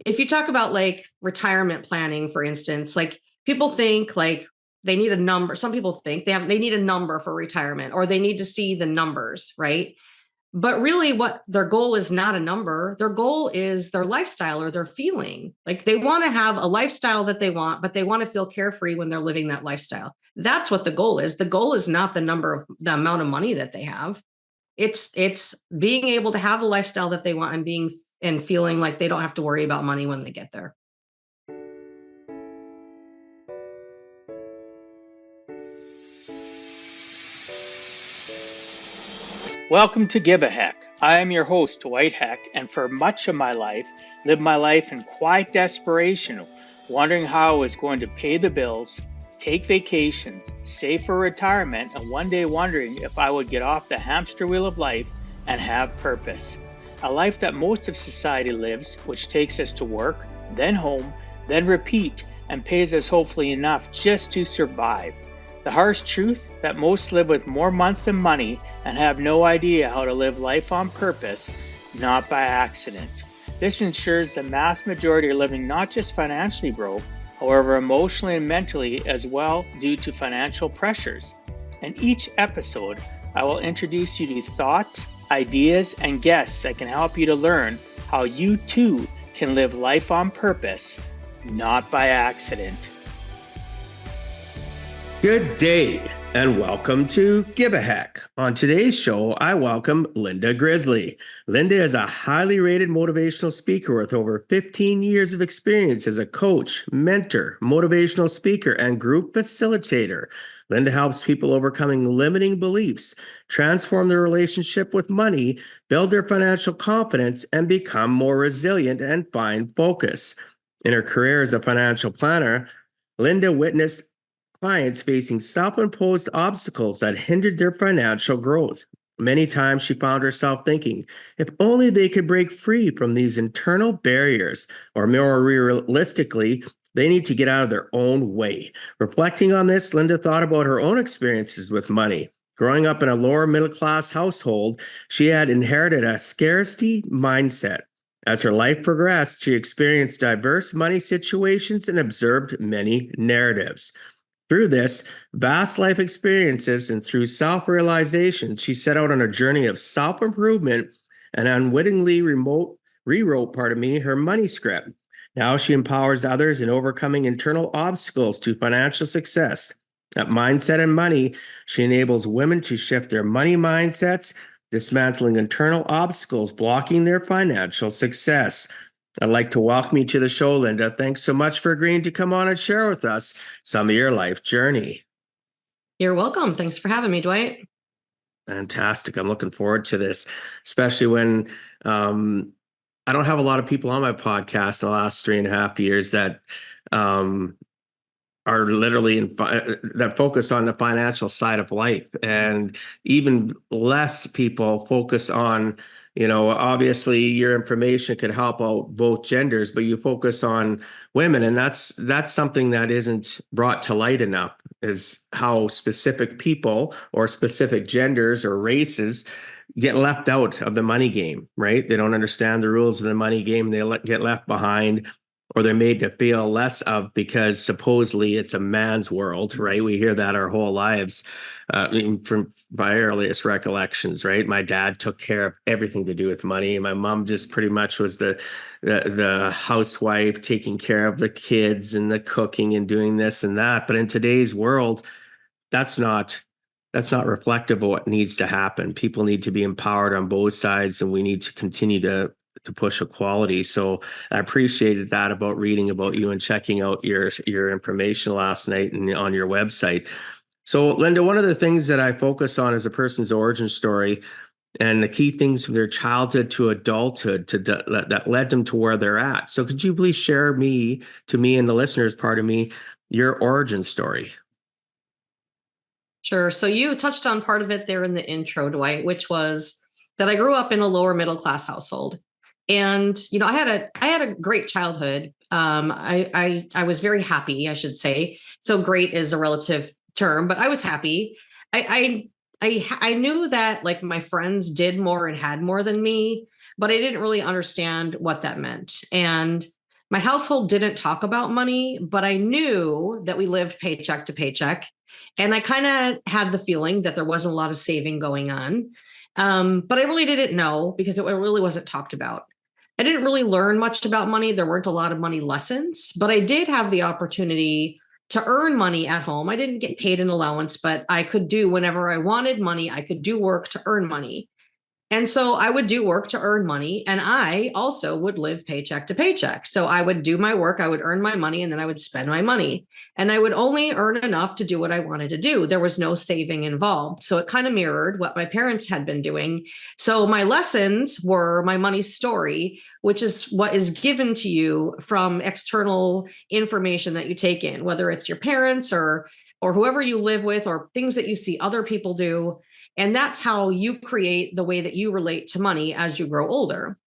if you talk about like retirement planning, for instance, like people think like they need a number. Some people think they need a number for retirement, or they need to see the numbers, right? But really, what their goal is not a number. Their goal is their lifestyle or their feeling. Like they want to have a lifestyle that they want, but they want to feel carefree when they're living that lifestyle. That's what the goal is. The goal is not the amount of money that they have. It's being able to have the lifestyle that they want and being and feeling like they don't have to worry about money when they get there. Welcome to Give a Heck. I am your host, Dwight Heck, and for much of my life, lived my life in quiet desperation, wondering how I was going to pay the bills, take vacations, save for retirement, and one day wondering if I would get off the hamster wheel of life and have purpose. A life that most of society lives, which takes us to work, then home, then repeat, and pays us hopefully enough just to survive. The harsh truth that most live with more month than money and have no idea how to live life on purpose, not by accident. This ensures the mass majority are living not just financially broke, however emotionally and mentally as well due to financial pressures. In each episode, I will introduce you to thoughts, ideas, and guests that can help you to learn how you too can live life on purpose, not by accident. Good day and welcome to Give a Heck. On today's show, I welcome Linda Grizely. Linda is a highly rated motivational speaker with over 15 years of experience as a coach, mentor, motivational speaker, and group facilitator. Linda helps people overcoming limiting beliefs, transform their relationship with money, build their financial confidence, and become more resilient and find focus. In her career as a financial planner, Linda witnessed clients facing self-imposed obstacles that hindered their financial growth. Many times she found herself thinking, if only they could break free from these internal barriers, or more realistically, they need to get out of their own way. Reflecting on this, Linda thought about her own experiences with money. Growing up in a lower middle-class household, she had inherited a scarcity mindset. As her life progressed, she experienced diverse money situations and observed many narratives. Through this vast life experiences and through self-realization, she set out on a journey of self-improvement and unwittingly rewrote her money script. Now she empowers others in overcoming internal obstacles to financial success. At Mindset and Money, she enables women to shift their money mindsets, dismantling internal obstacles blocking their financial success. I'd like to welcome you to the show, Linda. Thanks so much for agreeing to come on and share with us some of your life journey. You're welcome. Thanks for having me, Dwight. Fantastic. I'm looking forward to this, especially when I don't have a lot of people on my podcast in the last 3.5 years that are literally that focus on the financial side of life, and even less people focus on, obviously your information could help out both genders, but you focus on women, and that's something that isn't brought to light enough, is how specific people or specific genders or races get left out of the money game, right? They don't understand the rules of the money game. They get left behind, or they're made to feel less of because supposedly it's a man's world, right? We hear that our whole lives, from my earliest recollections, right? My dad took care of everything to do with money. My mom just pretty much was the housewife taking care of the kids and the cooking and doing this and that. But in today's world, that's not reflective of what needs to happen. People need to be empowered on both sides, and we need to continue to push equality. So I appreciated that about reading about you and checking out your information last night and on your website. So Linda, one of the things that I focus on is a person's origin story and the key things from their childhood to adulthood that led them to where they're at. So could you please share to me and the listeners, pardon me, your origin story? Sure. So you touched on part of it there in the intro, Dwight, which was that I grew up in a lower middle class household. And, I had a great childhood. I was very happy, I should say. So great is a relative term, but I was happy. I knew that like my friends did more and had more than me, but I didn't really understand what that meant. And My household didn't talk about money, but I knew that we lived paycheck to paycheck. And I kind of had the feeling that there wasn't a lot of saving going on. But I really didn't know because it really wasn't talked about. I didn't really learn much about money. There weren't a lot of money lessons, but I did have the opportunity to earn money at home. I didn't get paid an allowance, but I could do whenever I wanted money. I could do work to earn money. And so I would do work to earn money. And I also would live paycheck to paycheck. So I would do my work, I would earn my money, and then I would spend my money. And I would only earn enough to do what I wanted to do. There was no saving involved. So it kind of mirrored what my parents had been doing. So my lessons were my money story, which is what is given to you from external information that you take in, whether it's your parents or whoever you live with or things that you see other people do. And that's how you create the way that you relate to money as you grow older.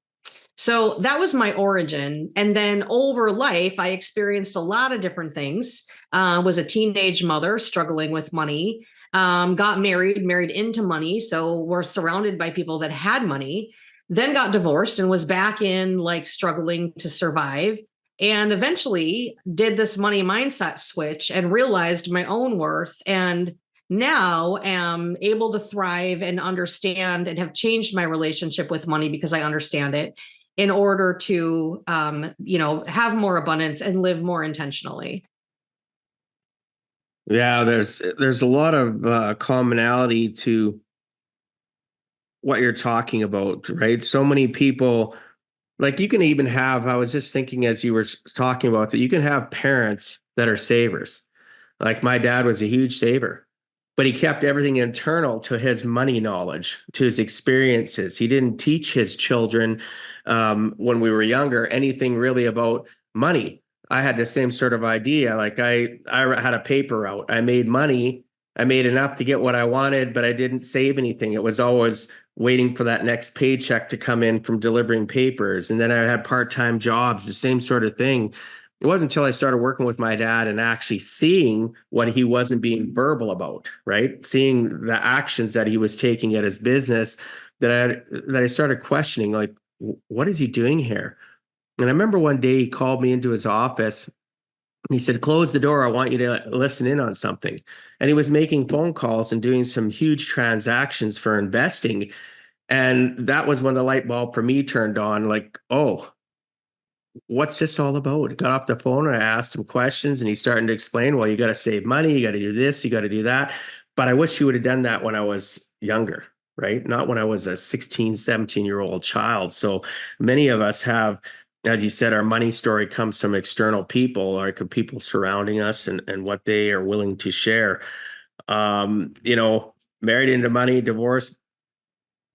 So that was my origin. And then over life, I experienced a lot of different things. Was a teenage mother struggling with money, got married into money. So we're surrounded by people that had money, then got divorced and was back in like struggling to survive. And eventually did this money mindset switch and realized my own worth, and now am able to thrive and understand and have changed my relationship with money because I understand it in order to have more abundance and live more intentionally. Yeah, there's a lot of commonality to what you're talking about, right? So many people, like you can even have, I was just thinking as you were talking about that, you can have parents that are savers. Like my dad was a huge saver, but he kept everything internal to his money knowledge, to his experiences. He didn't teach his children when we were younger anything really about money. I had the same sort of idea. Like I had a paper route. I made money. I made enough to get what I wanted, but I didn't save anything. It was always waiting for that next paycheck to come in from delivering papers. And then I had part-time jobs, the same sort of thing. It wasn't until I started working with my dad and actually seeing what he wasn't being verbal about, right? Seeing the actions that he was taking at his business that I started questioning, like, what is he doing here? And I remember one day he called me into his office. He said, close the door. I want you to listen in on something. And he was making phone calls and doing some huge transactions for investing. And that was when the light bulb for me turned on, like, oh, what's this all about? I got off the phone and I asked him questions and he's starting to explain, well, you got to save money, you got to do this, you got to do that. But I wish you would have done that when I was younger, right? Not when I was a 16, 17-year-old child. So many of us have, as you said, our money story comes from external people, like people surrounding us and what they are willing to share. You know, married into money, divorced,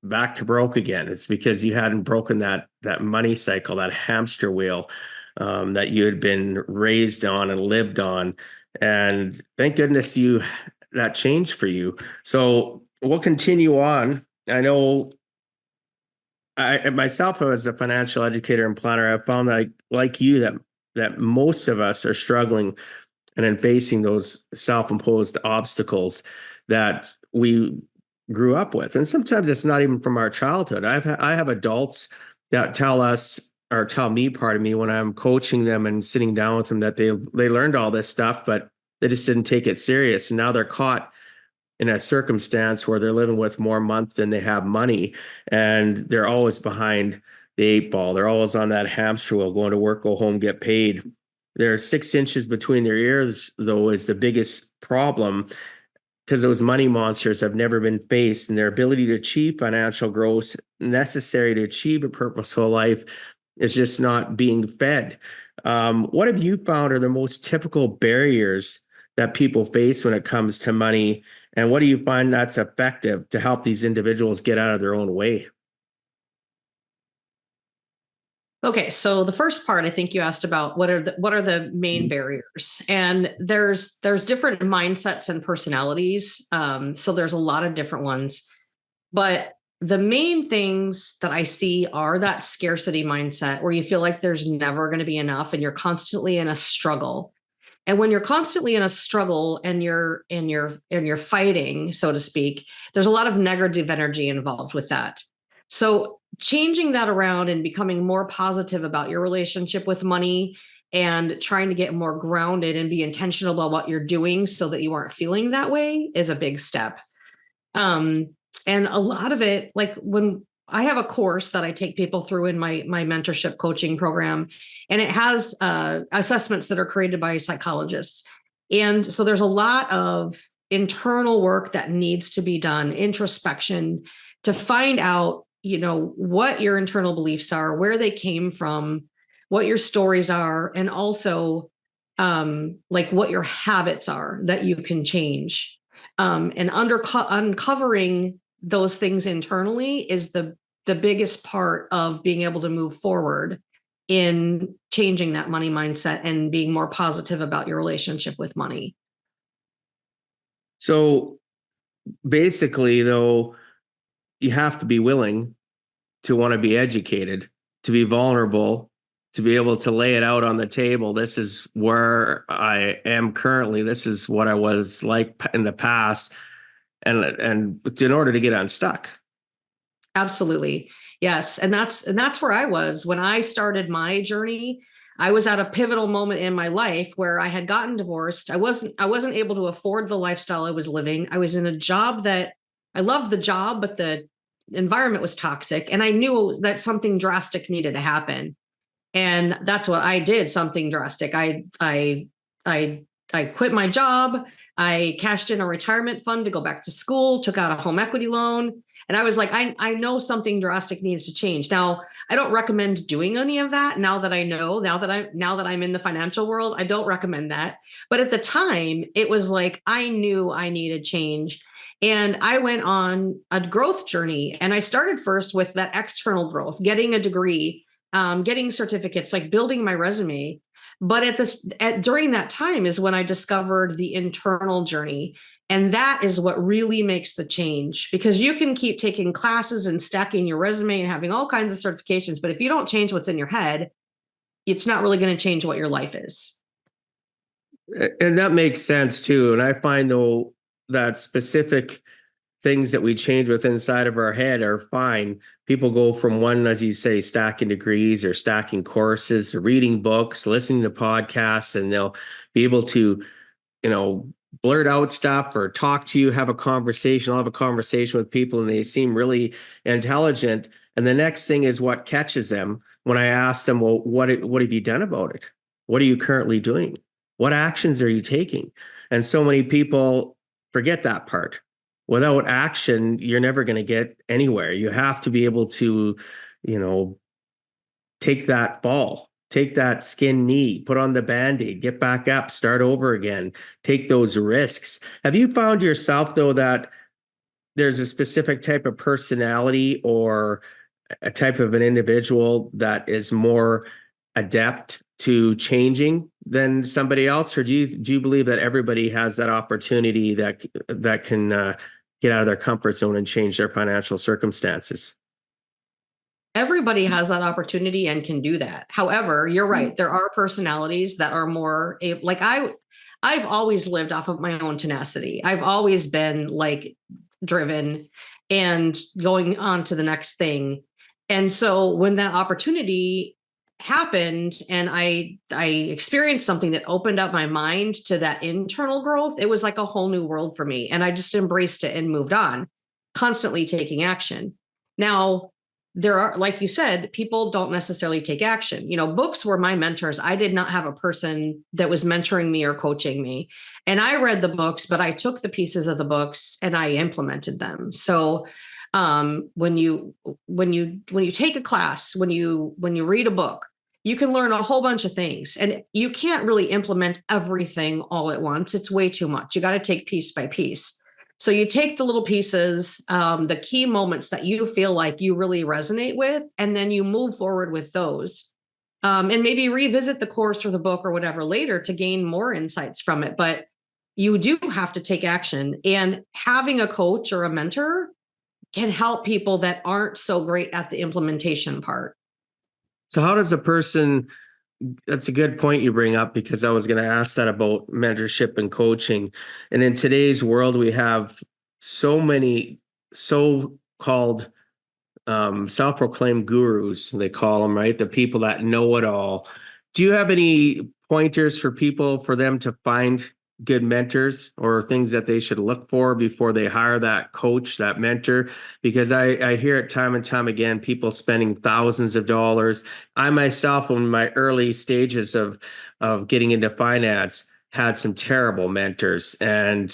back to broke again. It's because you hadn't broken that money cycle, that hamster wheel that you had been raised on and lived on. And thank goodness you that changed for you. So we'll continue on. I know I myself as a financial educator and planner, I found that like you that most of us are struggling and then facing those self-imposed obstacles that we grew up with. And sometimes it's not even from our childhood. I have adults that tell us or tell me, part of me, when I'm coaching them and sitting down with them, that they learned all this stuff, but they just didn't take it serious. And now they're caught in a circumstance where they're living with more month than they have money, and they're always behind the eight ball. They're always on that hamster wheel, going to work, go home, get paid. There 6 inches between their ears, though, is the biggest problem because those money monsters have never been faced, and their ability to achieve financial growth necessary to achieve a purposeful life is just not being fed. What have you found are the most typical barriers that people face when it comes to money? And what do you find that's effective to help these individuals get out of their own way? Okay, so the first part I think you asked about what are the main barriers, and there's different mindsets and personalities. So there's a lot of different ones, but the main things that I see are that scarcity mindset where you feel like there's never going to be enough, and you're constantly in a struggle. And when you're constantly in a struggle and you're fighting, so to speak, there's a lot of negative energy involved with that. So changing that around and becoming more positive about your relationship with money and trying to get more grounded and be intentional about what you're doing so that you aren't feeling that way is a big step. Um, and a lot of it, like when I have a course that I take people through in my mentorship coaching program, and it has assessments that are created by psychologists. And so there's a lot of internal work that needs to be done, introspection, to find out, what your internal beliefs are, where they came from, what your stories are, and also like what your habits are that you can change. And uncovering those things internally is the biggest part of being able to move forward in changing that money mindset and being more positive about your relationship with money. So basically, though, you have to be willing to want to be educated, to be vulnerable, to be able to lay it out on the table. This is where I am currently. This is what I was like in the past, and in order to get unstuck. Absolutely. Yes. And that's where I was when I started my journey. I was at a pivotal moment in my life where I had gotten divorced. I wasn't able to afford the lifestyle I was living. I was in a job that I loved the job, but the environment was toxic. And I knew that something drastic needed to happen. And that's what I did, something drastic. I I quit my job. I cashed in a retirement fund to go back to school, took out a home equity loan. And I was like, I know something drastic needs to change. Now, I don't recommend doing any of that now that I know, now that I'm in the financial world, I don't recommend that. But at the time, it was like I knew I needed change. And I went on a growth journey. And I started first with that external growth, getting a degree, getting certificates, like building my resume. But during that time is when I discovered the internal journey. And that is what really makes the change, because you can keep taking classes and stacking your resume and having all kinds of certifications. But if you don't change what's in your head, it's not really going to change what your life is. And that makes sense too. And I find, though, that specific things that we change with inside of our head are fine. People go from one, as you say, stacking degrees or stacking courses, to reading books, listening to podcasts, and they'll be able to, blurt out stuff or talk to you, have a conversation. I'll have a conversation with people and they seem really intelligent. And the next thing is what catches them when I ask them, well, what have you done about it? What are you currently doing? What actions are you taking? And so many people forget that part. Without action, you're never going to get anywhere. You have to be able to, you know, take that fall, take that skin knee, put on the Band-Aid, get back up, start over again, take those risks. Have you found yourself, though, that there's a specific type of personality or a type of an individual that is more adept to changing than somebody else, or do you believe that everybody has that opportunity that can get out of their comfort zone and change their financial circumstances? Everybody has that opportunity and can do that. However, you're right. There are personalities that are more like I've always lived off of my own tenacity. I've always been like driven and going on to the next thing. And so when that opportunity happened and I experienced something that opened up my mind to that internal growth, it was like a whole new world for me. And I just embraced it and moved on, constantly taking action. Now, there are, like you said, people don't necessarily take action. Books were my mentors. I did not have a person that was mentoring me or coaching me. And I read the books, but I took the pieces of the books and I implemented them. So when you take a class, when you read a book, you can learn a whole bunch of things, and you can't really implement everything all at once. It's way too much. You got to take piece by piece. So you take the little pieces, the key moments that you feel like you really resonate with, and then you move forward with those. And maybe revisit the course or the book or whatever later to gain more insights from it. But you do have to take action. And having a coach or a mentor can help people that aren't so great at the implementation part. So how does a person, that's a good point you bring up, because I was going to ask that about mentorship and coaching. And in today's world, we have so many so-called self-proclaimed gurus, they call them, right? The people that know it all. Do you have any pointers for people for them to find good mentors or things that they should look for before they hire that coach, that mentor? Because I hear it time and time again, people spending thousands of dollars. I myself, in my early stages of getting into finance, had some terrible mentors, and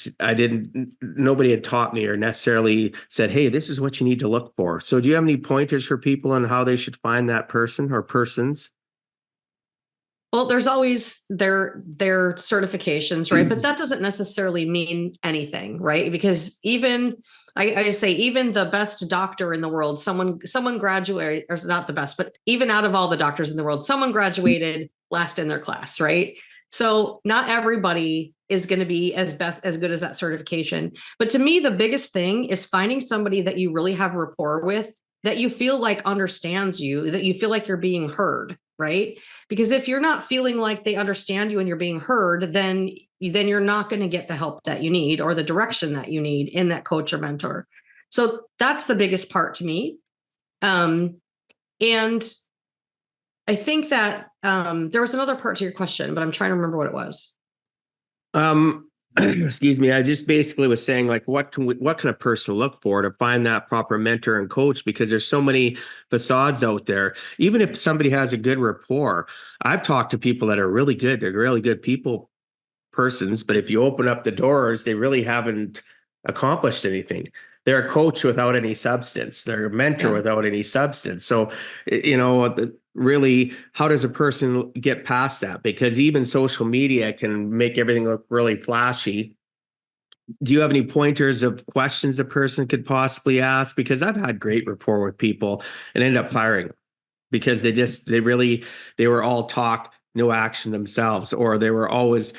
nobody had taught me or necessarily said, hey, this is what you need to look for. So do you have any pointers for people on how they should find that person or persons? Well, there's always their certifications, right? But that doesn't necessarily mean anything, right? Because even I say even the best doctor in the world, someone graduated, or not the best, but even out of all the doctors in the world, someone graduated last in their class, right? So not everybody is going to be as good as that certification. But to me, the biggest thing is finding somebody that you really have rapport with, that you feel like understands you, that you feel like you're being heard, right? Because if you're not feeling like they understand you and you're being heard, then you're not going to get the help that you need or the direction that you need in that coach or mentor. So that's the biggest part to me. And I think that there was another part to your question, but I'm trying to remember what it was. Excuse me. I just basically was saying, like, what can a person look for to find that proper mentor and coach? Because there's so many facades out there. Even if somebody has a good rapport, I've talked to people that are really good. They're really good people persons, but if you open up the doors, they really haven't accomplished anything. They're a coach without any substance. They're a mentor without any substance. So, really, how does a person get past that? Because even social media can make everything look really flashy. Do you have any pointers of questions a person could possibly ask? Because I've had great rapport with people and end up firing them because they were all talk, no action themselves, or they were always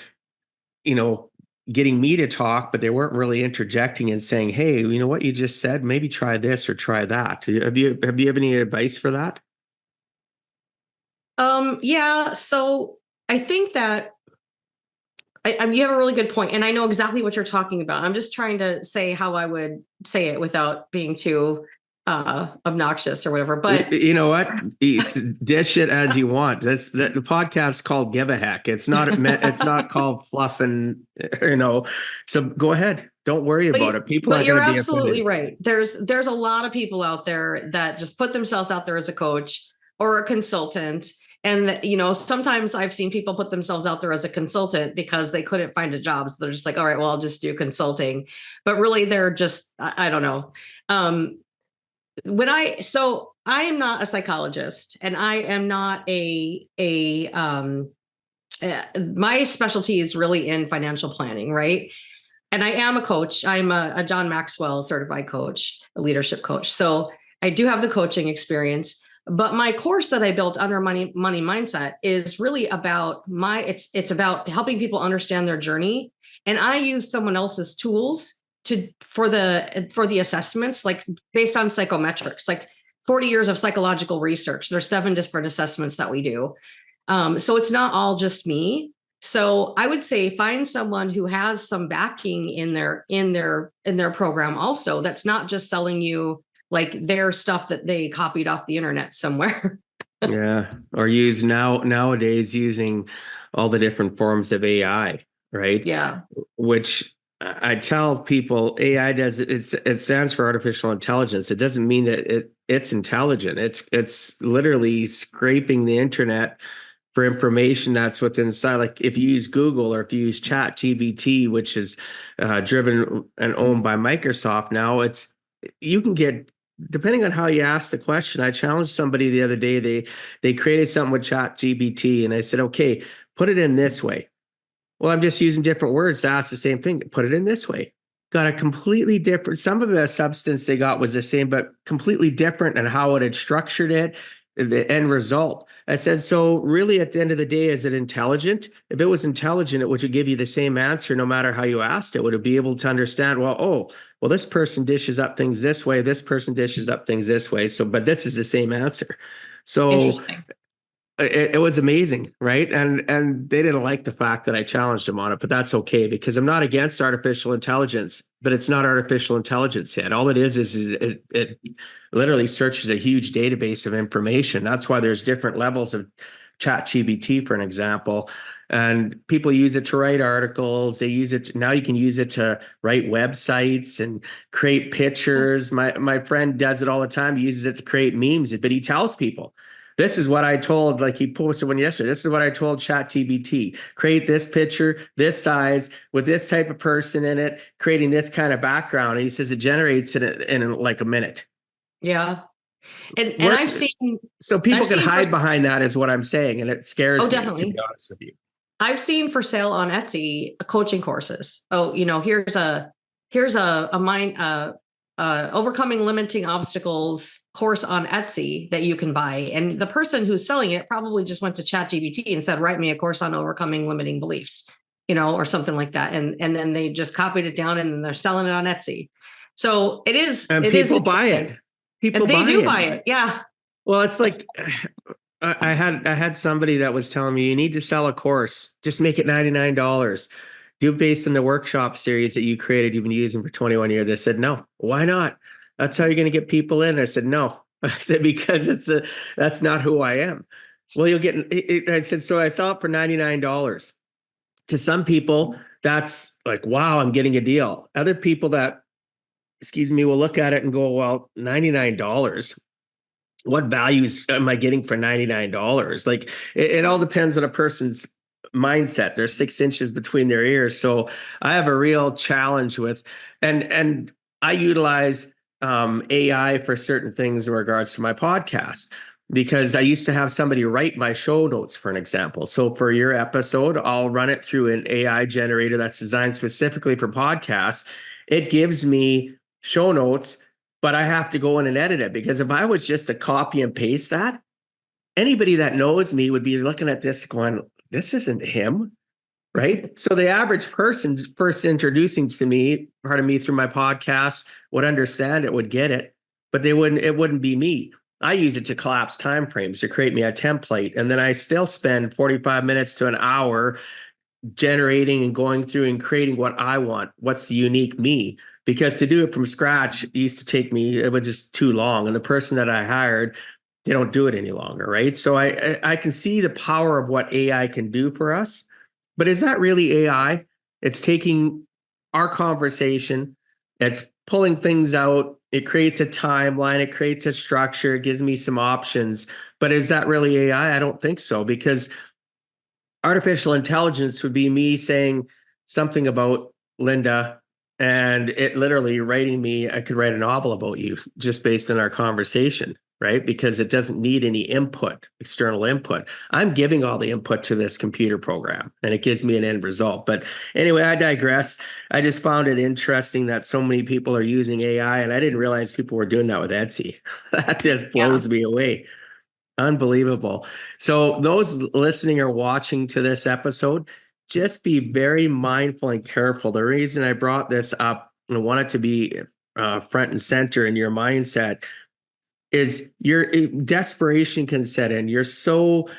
getting me to talk, but they weren't really interjecting and saying, hey, you know what you just said, maybe try this or try that. Have any advice for that? Yeah. So I think that you have a really good point, and I know exactly what you're talking about. I'm just trying to say how I would say it without being too obnoxious or whatever. But you know what? Dish it as you want. That's the podcast called Give a Heck. It's not called fluff and So go ahead. Don't worry about it. People but aren't going you're to be absolutely offended. right. There's a lot of people out there that just put themselves out there as a coach or a consultant. And sometimes I've seen people put themselves out there as a consultant because they couldn't find a job. So they're just like, all right, well, I'll just do consulting. But really, they're just, I don't know. I am not a psychologist, and I am not my specialty is really in financial planning, right? And I am a coach. I'm a John Maxwell certified coach, a leadership coach. So I do have the coaching experience. But my course that I built under money mindset is really about it's about helping people understand their journey. And I use someone else's tools for the assessments, like based on psychometrics, like 40 years of psychological research. There's 7 different assessments that we do. So it's not all just me. So I would say find someone who has some backing in their program also, that's not just selling you like their stuff that they copied off the internet somewhere. Yeah. Or nowadays using all the different forms of AI, right? Yeah. Which I tell people AI it stands for artificial intelligence. It doesn't mean that it's intelligent. It's literally scraping the internet for information that's within inside. Like if you use Google or if you use Chat GBT, which is driven and owned by Microsoft now, you can get, depending on how you ask the question. I challenged somebody the other day. They created something with Chat GBT, and I said, okay, put it in this way. Well, I'm just using different words to ask the same thing. Put it in this way. Got a completely different, some of the substance they got was the same, but completely different, and how it had structured it, the end result. I said, so really at the end of the day, is it intelligent? If it was intelligent, it would give you the same answer no matter how you asked it. Would it be able to understand, well, this person dishes up things this way, this person dishes up things this way. So, but this is the same answer. So Interesting. it was amazing, right? And they didn't like the fact that I challenged them on it, but that's okay because I'm not against artificial intelligence, but it's not artificial intelligence yet. All it is it literally searches a huge database of information. That's why there's different levels of chat GBT, for an example. And people use it to write articles. They use it now. You can use it to write websites and create pictures. My friend does it all the time. He uses it to create memes, but he tells people, this is what I told, like he posted one yesterday. This is what I told ChatGPT. Create this picture, this size, with this type of person in it, creating this kind of background. And he says it generates it in like a minute. Yeah. And Works. So people can hide behind that is what I'm saying. And it scares me, definitely. to be honest with you. I've seen for sale on Etsy coaching courses. Oh, here's a mind overcoming limiting obstacles course on Etsy that you can buy. And the person who's selling it probably just went to ChatGPT and said, write me a course on overcoming limiting beliefs, or something like that. And then they just copied it down and then they're selling it on Etsy. So it is. And people buy it. People buy it. Yeah. Well, it's like I had somebody that was telling me you need to sell a course, just make it $99. Do it based on the workshop series that you created, you've been using for 21 years. I said, no, why not? That's how you're going to get people in. I said, no. I said, because that's not who I am. Well, you'll get it. I said, so I sell it for $99. To some people, that's like, wow, I'm getting a deal. Other people that, will look at it and go, well, $99. What values am I getting for $99? Like it all depends on a person's mindset. There's 6 inches between their ears. So I have a real challenge with, and I utilize AI for certain things in regards to my podcast, because I used to have somebody write my show notes, for an example. So for your episode, I'll run it through an AI generator that's designed specifically for podcasts. It gives me show notes, but I have to go in and edit it, because if I was just to copy and paste that, anybody that knows me would be looking at this going, this isn't him, right? So the average person first introducing to me, part of me through my podcast, would understand it, would get it, but it wouldn't be me. I use it to collapse timeframes to create me a template. And then I still spend 45 minutes to an hour generating and going through and creating what I want. What's the unique me? Because to do it from scratch used to take me, it was just too long. And the person that I hired, they don't do it any longer, right? So I can see the power of what AI can do for us. But is that really AI? It's taking our conversation, it's pulling things out, it creates a timeline, it creates a structure, it gives me some options. But is that really AI? I don't think so, because artificial intelligence would be me saying something about Linda and it literally writing me, I could write a novel about you just based on our conversation, right? Because it doesn't need any input, external input. I'm giving all the input to this computer program and it gives me an end result. But anyway, I digress. I just found it interesting that so many people are using AI, and I didn't realize people were doing that with Etsy. That just blows me away. Unbelievable. So those listening or watching to this episode, just be very mindful and careful. The reason I brought this up and want it to be front and center in your mindset is your desperation can set in. You're so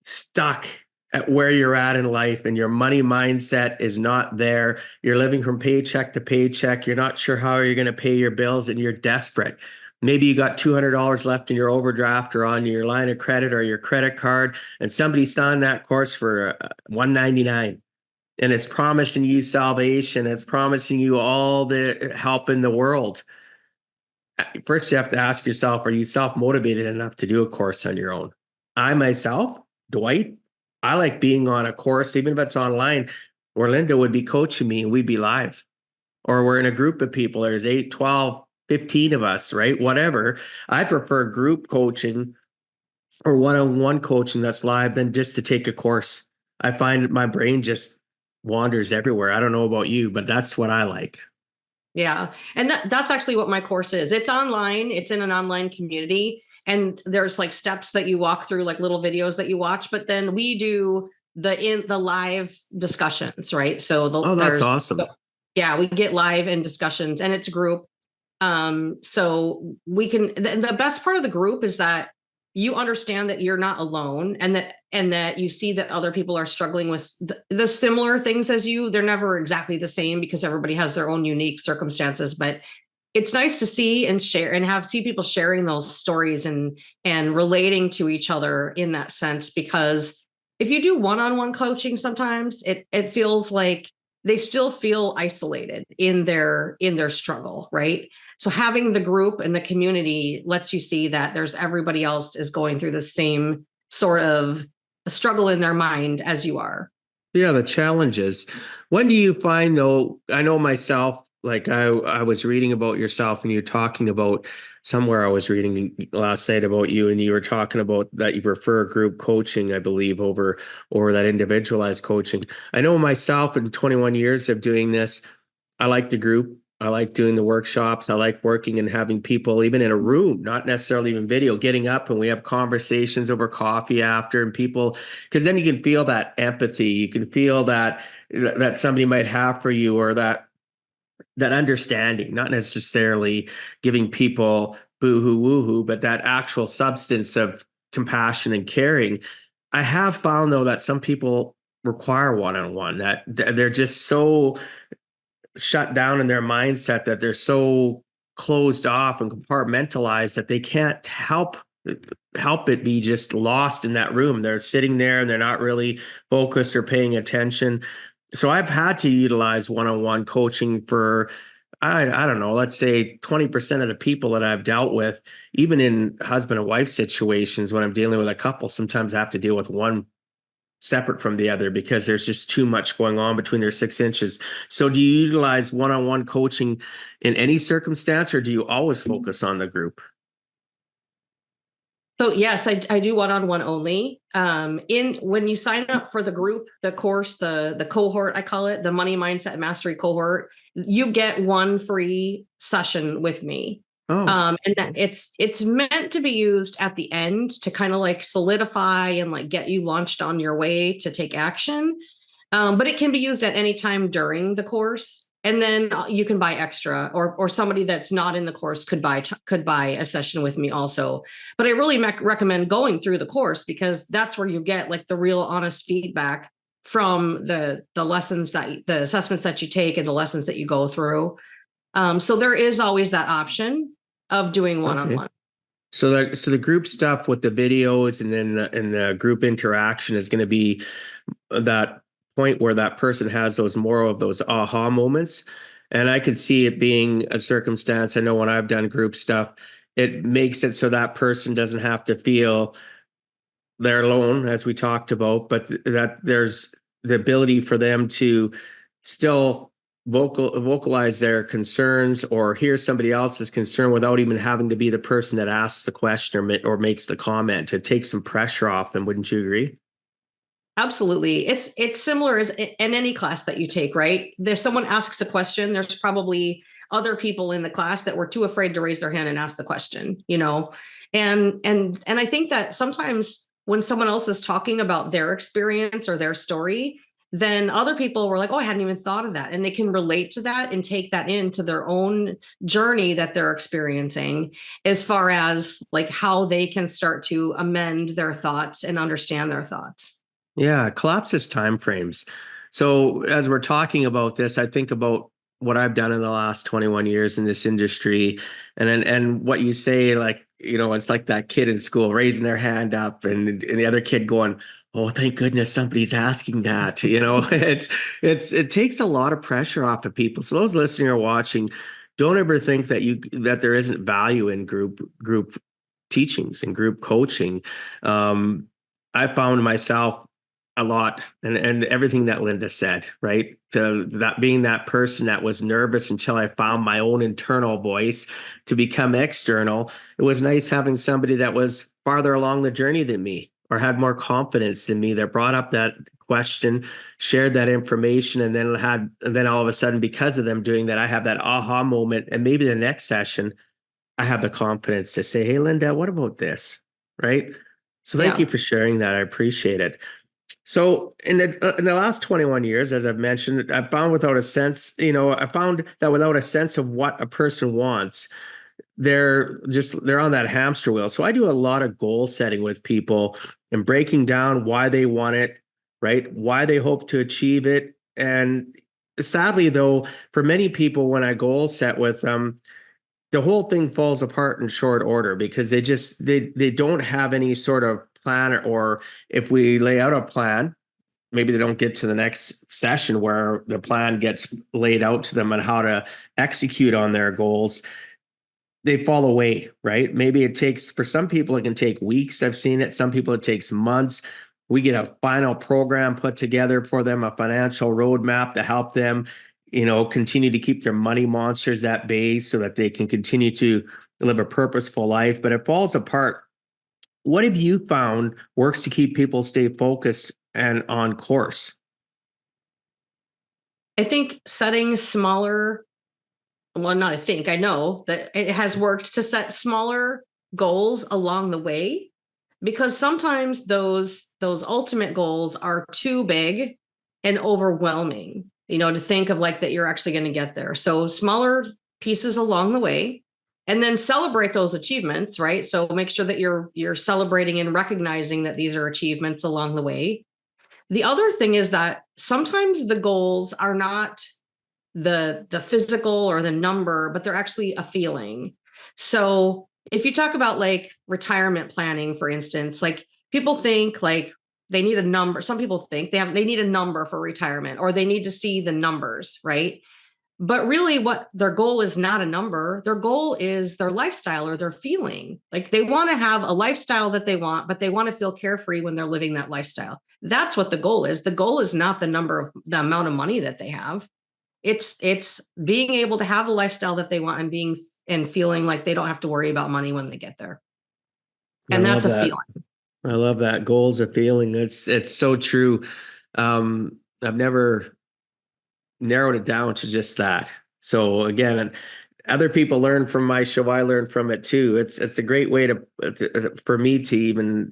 stuck at where you're at in life and your money mindset is not there. You're living from paycheck to paycheck. You're not sure how you're going to pay your bills and you're desperate. Maybe you got $200 left in your overdraft or on your line of credit or your credit card, and somebody signed that course for $199. And it's promising you salvation. It's promising you all the help in the world. First, you have to ask yourself, are you self-motivated enough to do a course on your own? I myself, Dwight, I like being on a course, even if it's online, where Linda would be coaching me and we'd be live. Or we're in a group of people, there's 8, 12, 15 of us, right? Whatever. I prefer group coaching or one-on-one coaching that's live than just to take a course. I find my brain just wanders everywhere. I don't know about you, but that's what I like. Yeah. And that's actually what my course is. It's online. It's in an online community. And there's like steps that you walk through, like little videos that you watch. But then we do the live discussions, right? So that's awesome. Yeah, we get live in discussions and it's a group. So we can, the best part of the group is that you understand that you're not alone, and that you see that other people are struggling with the similar things as you. They're never exactly the same because everybody has their own unique circumstances, but it's nice to see and share and see people sharing those stories and relating to each other in that sense. Because if you do one-on-one coaching, sometimes it feels like they still feel isolated in their struggle, right? So having the group and the community lets you see that there's everybody else is going through the same sort of struggle in their mind as you are. Yeah, the challenges. When do you find though, I know myself, like I was reading about yourself and you're talking about somewhere I was reading last night about you and you were talking about that you prefer group coaching, I believe, over that individualized coaching. I know myself in 21 years of doing this, I like the group. I like doing the workshops. I like working and having people even in a room, not necessarily even video, getting up and we have conversations over coffee after and people, because then you can feel that empathy. You can feel that somebody might have for you or that understanding, not necessarily giving people boo-hoo, woo-hoo, but that actual substance of compassion and caring. I have found though that some people require one-on-one, that they're just so shut down in their mindset that they're so closed off and compartmentalized that they can't help it be just lost in that room. They're sitting there and they're not really focused or paying attention. So I've had to utilize one-on-one coaching for I don't know, let's say 20% of the people that I've dealt with, even in husband and wife situations when I'm dealing with a couple, sometimes I have to deal with one separate from the other because there's just too much going on between their 6 inches. So do you utilize one-on-one coaching in any circumstance, or do you always focus on the group? So yes, I do one-on-one only. In when you sign up for the group, the course, the cohort, I call it the Money Mindset Mastery cohort, you get one free session with me. Oh, And that it's meant to be used at the end to kind of like solidify and like get you launched on your way to take action. But it can be used at any time during the course. And then you can buy extra, or somebody that's not in the course could buy a session with me also. But I really recommend going through the course because that's where you get like the real honest feedback from the lessons the assessments that you take and the lessons that you go through. So there is always that option of doing okay. one-on-one. So the group stuff with the videos and then the group interaction is going to be that point where that person has those more of those aha moments. And I could see it being a circumstance. I know when I've done group stuff, it makes it so that person doesn't have to feel they're alone, as we talked about, but that there's the ability for them to still vocalize their concerns or hear somebody else's concern without even having to be the person that asks the question or makes the comment, to take some pressure off them. Wouldn't you agree? Absolutely. It's similar as in any class that you take, right? There's someone asks a question, there's probably other people in the class that were too afraid to raise their hand and ask the question, you know. And I think that sometimes when someone else is talking about their experience or their story, then other people were like, "Oh, I hadn't even thought of that." And they can relate to that and take that into their own journey that they're experiencing as far as like how they can start to amend their thoughts and understand their thoughts. Yeah, it collapses time frames. So as we're talking about this, I think about what I've done in the last 21 years in this industry, and what you say, like, it's like that kid in school raising their hand up and the other kid going, "Oh, thank goodness somebody's asking that." It takes a lot of pressure off of people. So those listening or watching, don't ever think that there isn't value in group teachings and group coaching. Um, I found myself a lot and everything that Linda said, right? To that being that person that was nervous until I found my own internal voice to become external. It was nice having somebody that was farther along the journey than me or had more confidence than me that brought up that question, shared that information, and then all of a sudden, because of them doing that, I have that aha moment. And maybe the next session, I have the confidence to say, "Hey, Linda, what about this?" Right? So thank you Yeah. for sharing that. I appreciate it. So in the last 21 years, as I've mentioned, I found that without a sense of what a person wants, they're on that hamster wheel. So I do a lot of goal setting with people and breaking down why they want it, right? Why they hope to achieve it. And sadly, though, for many people, when I goal set with them, the whole thing falls apart in short order because they don't have any sort of plan, or if we lay out a plan, maybe they don't get to the next session where the plan gets laid out to them on how to execute on their goals. They fall away, right? Maybe it takes, for some people, it can take weeks. I've seen it. Some people, it takes months. We get a final program put together for them, a financial roadmap to help them, continue to keep their money monsters at bay so that they can continue to live a purposeful life. But it falls apart. What have you found works to keep people stay focused and on course? I think setting smaller, well, not I think, I know that it has worked to set smaller goals along the way, because sometimes those ultimate goals are too big and overwhelming, to think of like that you're actually going to get there. So smaller pieces along the way, and then celebrate those achievements, right? So make sure that you're celebrating and recognizing that these are achievements along the way. The other thing is that sometimes the goals are not the physical or the number, but they're actually a feeling. So if you talk about like retirement planning, for instance, like people think like they need a number. Some people think they need a number for retirement, or they need to see the numbers, right? But really what their goal is not a number. Their goal is their lifestyle or their feeling. Like they want to have a lifestyle that they want, but they want to feel carefree when they're living that lifestyle. That's what the goal is. The goal is not the amount of money that they have. It's being able to have the lifestyle that they want, and feeling like they don't have to worry about money when they get there. I And that's love a that. feeling. I love that. Goals a feeling. It's so true. I've never narrowed it down to just that. So again, and other people learn from my show. I learn from it too. It's a great way for me to even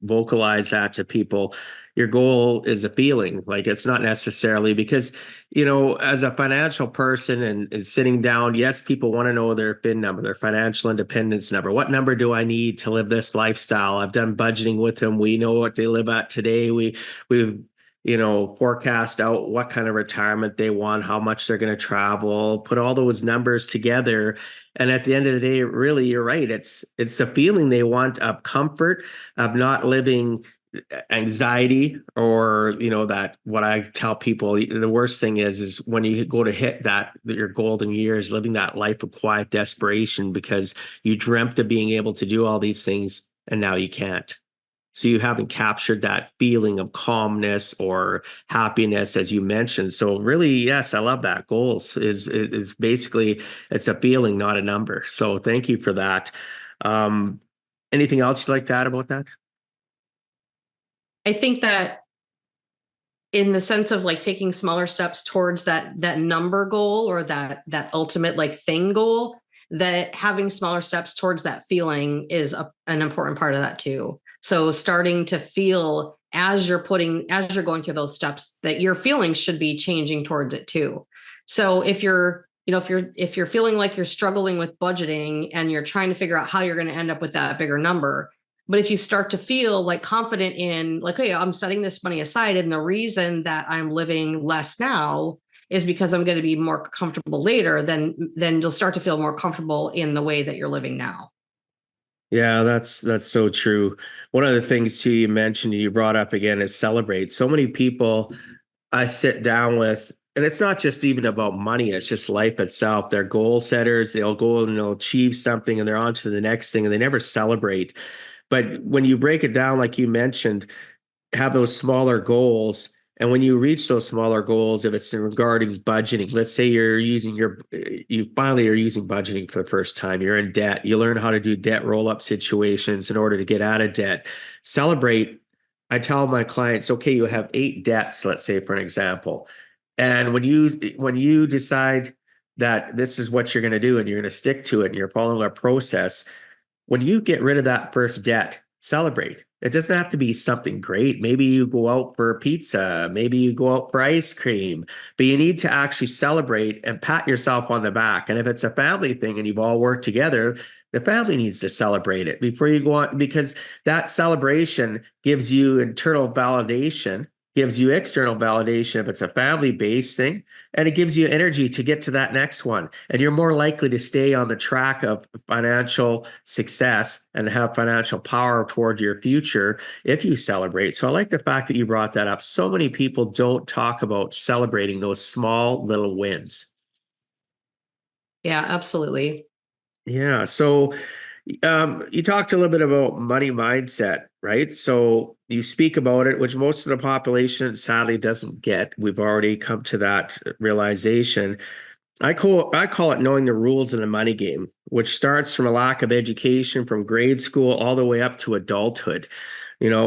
vocalize that to people. Your goal is a feeling, like it's not necessarily because as a financial person and sitting down, yes, people want to know their FIN number, their financial independence number. What number do I need to live this lifestyle? I've done budgeting with them. We know what they live at today. We've forecast out what kind of retirement they want, how much they're going to travel, put all those numbers together. And at the end of the day, really, you're right. It's the feeling they want of comfort, of not living anxiety, or, that what I tell people, the worst thing is when you go to hit your golden years, living that life of quiet desperation because you dreamt of being able to do all these things and now you can't. So you haven't captured that feeling of calmness or happiness, as you mentioned. So really, yes, I love that. Goals is basically, it's a feeling, not a number. So thank you for that. Um, Anything else you'd like to add about that? I think that in the sense of like taking smaller steps towards that number goal, or that ultimate like thing goal, that having smaller steps towards that feeling is an important part of that too. So starting to feel as you're going through those steps, that your feelings should be changing towards it too. So if you're feeling like you're struggling with budgeting and you're trying to figure out how you're going to end up with that bigger number, but if you start to feel like confident in like, hey, I'm setting this money aside, and the reason that I'm living less now is because I'm going to be more comfortable later, then you'll start to feel more comfortable in the way that you're living now. Yeah, that's so true. One of the things too you mentioned, you brought up again, is celebrate. So many people I sit down with, and it's not just even about money, it's just life itself. They're goal setters, they'll go and they'll achieve something and they're on to the next thing and they never celebrate. But when you break it down, like you mentioned, have those smaller goals. And when you reach those smaller goals, if it's regarding budgeting, let's say you finally are using budgeting for the first time, you're in debt, you learn how to do debt roll up situations in order to get out of debt. Celebrate. I tell my clients, okay, you have 8 debts, let's say, for an example. And when you decide that this is what you're going to do and you're going to stick to it and you're following a process, when you get rid of that first debt, celebrate. It doesn't have to be something great. Maybe you go out for pizza, maybe you go out for ice cream, but you need to actually celebrate and pat yourself on the back. And if it's a family thing and you've all worked together, the family needs to celebrate it before you go on, because that celebration gives you internal validation, gives you external validation if it's a family based thing, and it gives you energy to get to that next one. And you're more likely to stay on the track of financial success and have financial power toward your future if you celebrate. So I like the fact that you brought that up. So many people don't talk about celebrating those small little wins. Yeah, absolutely. Yeah. So you talked a little bit about money mindset, right? So you speak about it, which most of the population sadly doesn't get. We've already come to that realization. I call it knowing the rules in the money game, which starts from a lack of education from grade school all the way up to adulthood.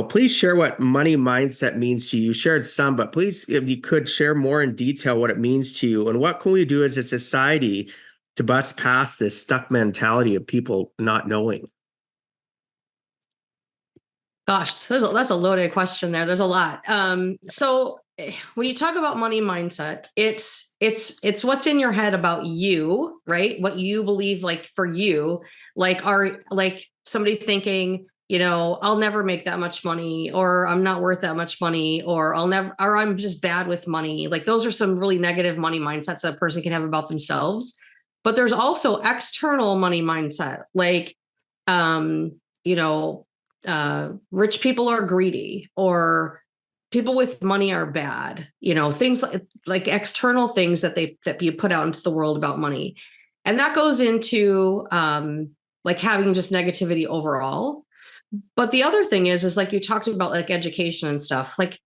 Please share what money mindset means to you. You shared some, but please, if you could share more in detail what it means to you and what can we do as a society to bust past this stuck mentality of people not knowing. Gosh, that's a loaded question there. There's a lot. So when you talk about money mindset, it's what's in your head about you, right? What you believe, like for you, like somebody thinking, I'll never make that much money, or I'm not worth that much money, or I'm just bad with money. Like those are some really negative money mindsets that a person can have about themselves. But there's also external money mindset, like, um, you know, rich people are greedy, or people with money are bad, things like external things that you put out into the world about money. And that goes into like having just negativity overall. But the other thing is like you talked about, like education and stuff. Like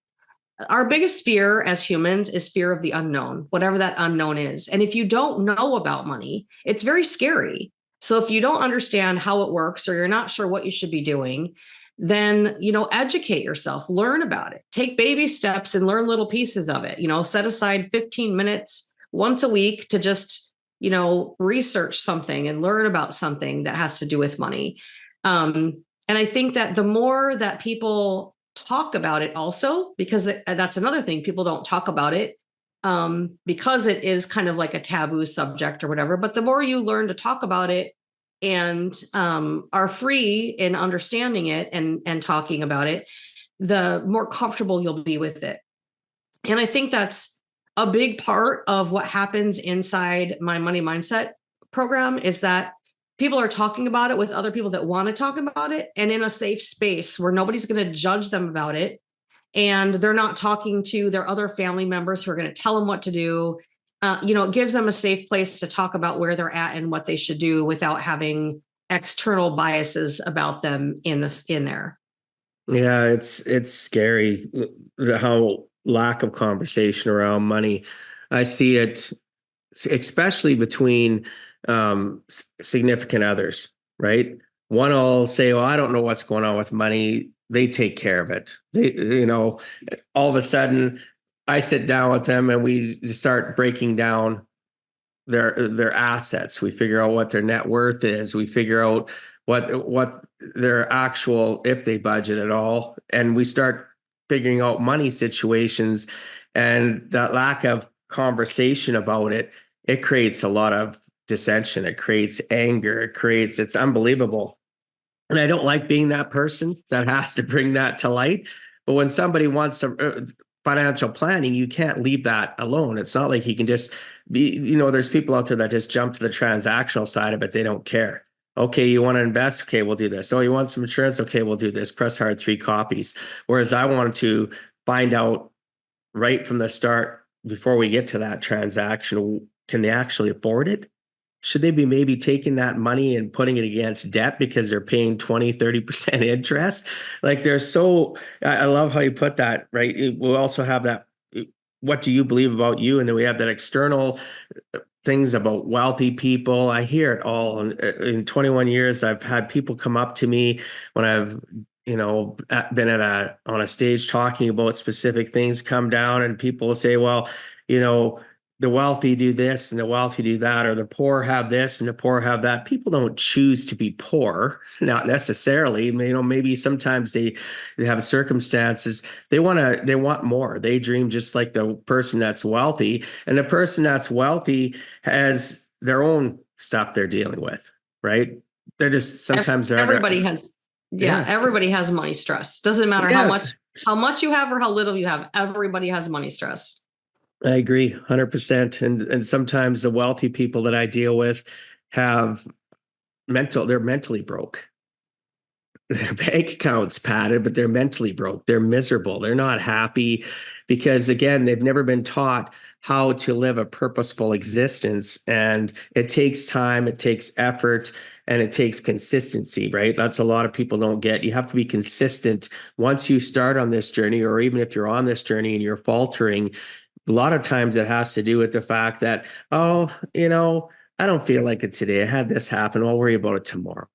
our biggest fear as humans is fear of the unknown, whatever that unknown is. And if you don't know about money, it's very scary. So if you don't understand how it works, or you're not sure what you should be doing, then, educate yourself, learn about it, take baby steps and learn little pieces of it. Set aside 15 minutes once a week to just, research something and learn about something that has to do with money. And I think that the more that people talk about it also, because that's another thing, people don't talk about it because it is kind of like a taboo subject or whatever. But the more you learn to talk about it and are free in understanding it and talking about it, the more comfortable you'll be with it. And I think that's a big part of what happens inside my money mindset program, is that people are talking about it with other people that want to talk about it, and in a safe space where nobody's going to judge them about it. And they're not talking to their other family members who are going to tell them what to do. It gives them a safe place to talk about where they're at and what they should do without having external biases about them in there. Yeah, it's scary how lack of conversation around money. I see it especially between significant others, right? One will say, "Well, I don't know what's going on with money. They take care of it." All of a sudden, I sit down with them and we start breaking down their assets. We figure out what their net worth is. We figure out what their actual, if they budget at all, and we start figuring out money situations. And that lack of conversation about it creates a lot of dissension. It creates anger. It's unbelievable. And I don't like being that person that has to bring that to light. But when somebody wants some financial planning, you can't leave that alone. It's not like you can just there's people out there that just jump to the transactional side of it. They don't care. Okay, you want to invest? Okay, we'll do this. Oh, you want some insurance? Okay, we'll do this. Press hard 3 copies. Whereas I wanted to find out right from the start, before we get to that transaction, can they actually afford it? Should they be maybe taking that money and putting it against debt because they're paying 20-30% interest? Like I love how you put that, right? We'll also have that, what do you believe about you? And then we have that external things about wealthy people. I hear it all. In 21 years, I've had people come up to me when I've been on a stage talking about specific things, come down and people will say, well, you know, the wealthy do this and the wealthy do that, or the poor have this and the poor have that. People don't choose to be poor, not necessarily. Maybe sometimes they have circumstances. They want more. They dream just like the person that's wealthy, and the person that's wealthy has their own stuff they're dealing with, right? They're just sometimes they're under. Everybody has, yeah, Yes, everybody has money stress. Doesn't matter yes, how much you have or how little you have. Everybody has money stress. I agree 100%. And sometimes the wealthy people that I deal with have they're mentally broke. Their bank accounts padded, but they're mentally broke. They're miserable. They're not happy because, again, they've never been taught how to live a purposeful existence. And it takes time, it takes effort, and it takes consistency, right? That's a lot of people don't get. You have to be consistent once you start on this journey, or even if you're on this journey and you're faltering. A lot of times it has to do with the fact that, oh, I don't feel like it today. I had this happen. I'll worry about it tomorrow.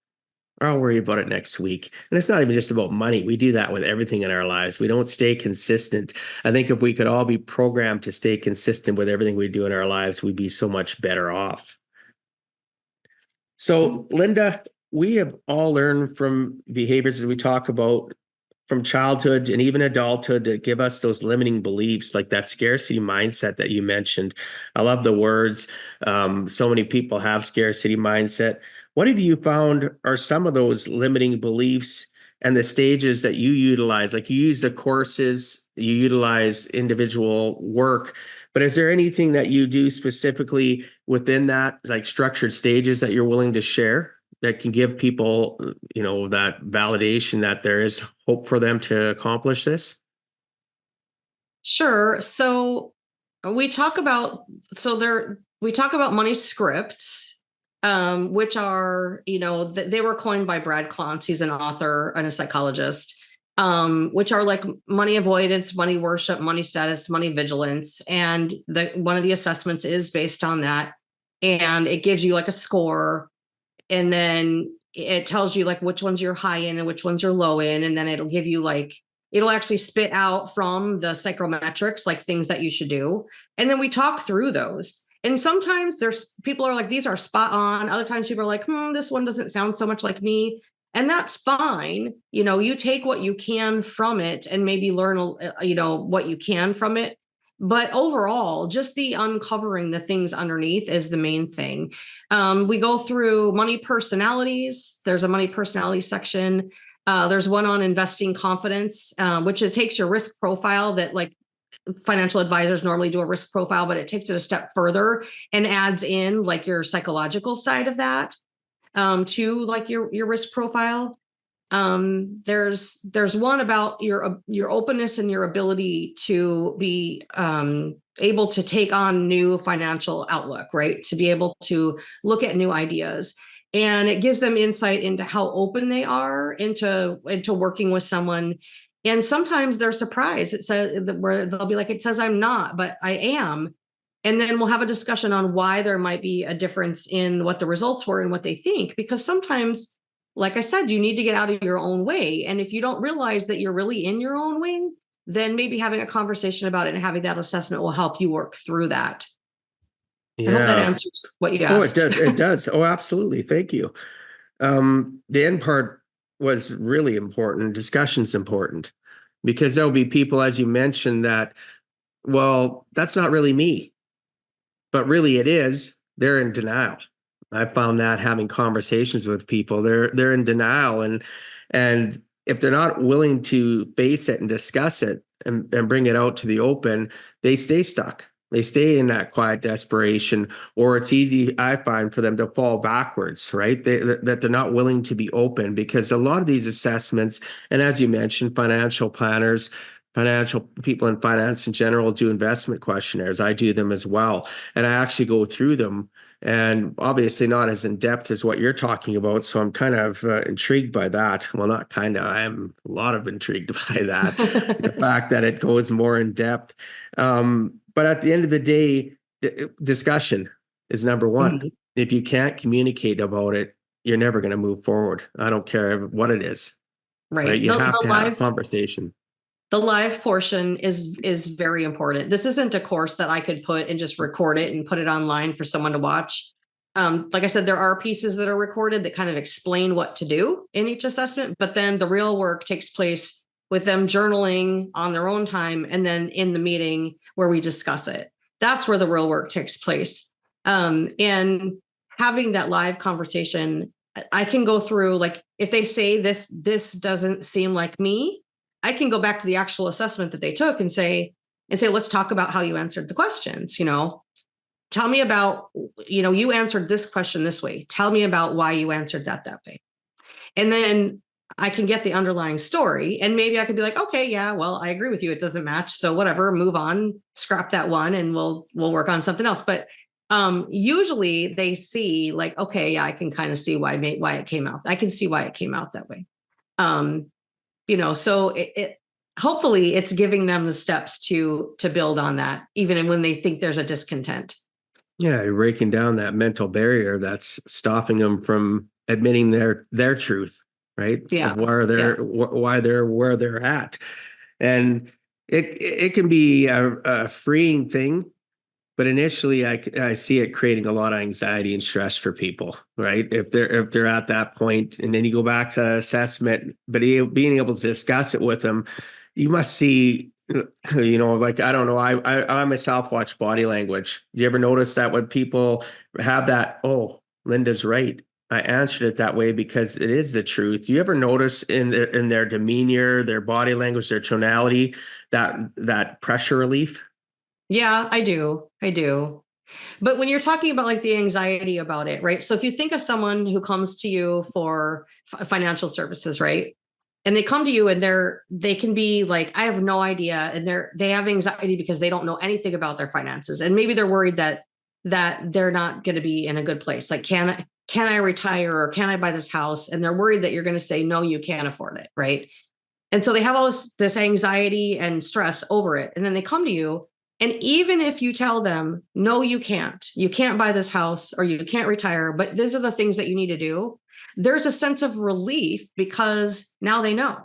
Or I'll worry about it next week. And it's not even just about money. We do that with everything in our lives. We don't stay consistent. I think if we could all be programmed to stay consistent with everything we do in our lives, we'd be so much better off. So, Linda, we have all learned from behaviors as we talk about from childhood and even adulthood that give us those limiting beliefs, like that scarcity mindset that you mentioned. I love the words. So many people have scarcity mindset. What have you found are some of those limiting beliefs and the stages that you utilize? Like, you use the courses, you utilize individual work, but is there anything that you do specifically within that, like structured stages, that you're willing to share that can give people, that validation that there is hope for them to accomplish this? Sure. So we talk about we talk about money scripts, which are, they were coined by Brad Klontz. He's an author and a psychologist, which are like money avoidance, money worship, money status, money vigilance. And one of the assessments is based on that. And it gives you like a score, and then it tells you like which ones you're high in and which ones you're low in, and then it'll give you like, it'll actually spit out from the psychometrics like things that you should do, and then we talk through those. And sometimes there's people are like, these are spot on. Other times people are like, this one doesn't sound so much like me, and that's fine. You take what you can from it and maybe learn what you can from it, but overall, just the uncovering the things underneath is the main thing. We go through money personalities. There's a money personality section. There's one on investing confidence, which it takes your risk profile that like financial advisors normally do a risk profile, but it takes it a step further and adds in like your psychological side of that, to like your risk profile. There's one about your openness and your ability to be able to take on new financial outlook, right? To be able to look at new ideas. And it gives them insight into how open they are into working with someone. And sometimes they're surprised. It says where they'll be like, it says I'm not, but I am. And then we'll have a discussion on why there might be a difference in what the results were and what they think. Because sometimes, like I said, you need to get out of your own way. And if you don't realize that you're really in your own way, then maybe having a conversation about it and having that assessment will help you work through that. I hope that Yeah. answers what you Oh, it asked. does. It does. Oh, absolutely. Thank you. The end part was really important. Discussion's important because there'll be people, as you mentioned, that, well, that's not really me, but really it is. They're in denial. I found that having conversations with people, they're in denial, and if they're not willing to face it and discuss it and bring it out to the open, they stay stuck. They stay in that quiet desperation, or it's easy, I find, for them to fall backwards, right? That they're not willing to be open, because a lot of these assessments, and as you mentioned, financial planners, financial people in finance in general do investment questionnaires. I do them as well. And I actually go through them, and obviously not as in depth as what you're talking about. So I'm kind of intrigued by that. Well, not kind of, I am a lot of intrigued by that. The fact that it goes more in depth. But at the end of the day, discussion is number one. Mhm. If you can't communicate about it, you're never going to move forward. I don't care what it is, right? Right. You The have the to have live conversation. The live portion is very important. This isn't a course that I could put and just record it and put it online for someone to watch. Like I said, there are pieces that are recorded that kind of explain what to do in each assessment, but then the real work takes place with them journaling on their own time and then in the meeting where we discuss it. That's where the real work takes place. And having that live conversation, I can go through, like, if they say this doesn't seem like me, I can go back to the actual assessment that they took and say, let's talk about how you answered the questions. Tell me about, you answered this question this way. Tell me about why you answered that way. And then I can get the underlying story, and maybe I could be like, okay, yeah, well, I agree with you. It doesn't match. So whatever, move on, scrap that one, and we'll work on something else. But usually they see, like, okay, yeah, I can kind of see why it came out. I can see why it came out that way. So it hopefully it's giving them the steps to build on that, even when they think there's a discontent. Yeah, you're breaking down that mental barrier that's stopping them from admitting their truth, right? Yeah. Of why they're where they're at. And it can be a freeing thing, but initially I see it creating a lot of anxiety and stress for people, right? If they're at that point, and then you go back to assessment, but being able to discuss it with them, you must see, like, I don't know, I myself watch body language. Do you ever notice that when people have that, oh, Linda's right, I answered it that way because it is the truth. Do you ever notice in their demeanor, their body language, their tonality, that pressure relief? Yeah, I do. But when you're talking about, like, the anxiety about it, right? So if you think of someone who comes to you for financial services, right? And they come to you and they can be like, I have no idea. And they have anxiety because they don't know anything about their finances. And maybe they're worried that they're not going to be in a good place. Like, can I retire, or can I buy this house? And they're worried that you're going to say, no, you can't afford it. Right. And so they have all this anxiety and stress over it. And then they come to you. And even if you tell them, no, you can't buy this house, or you can't retire, but these are the things that you need to do, there's a sense of relief because now they know.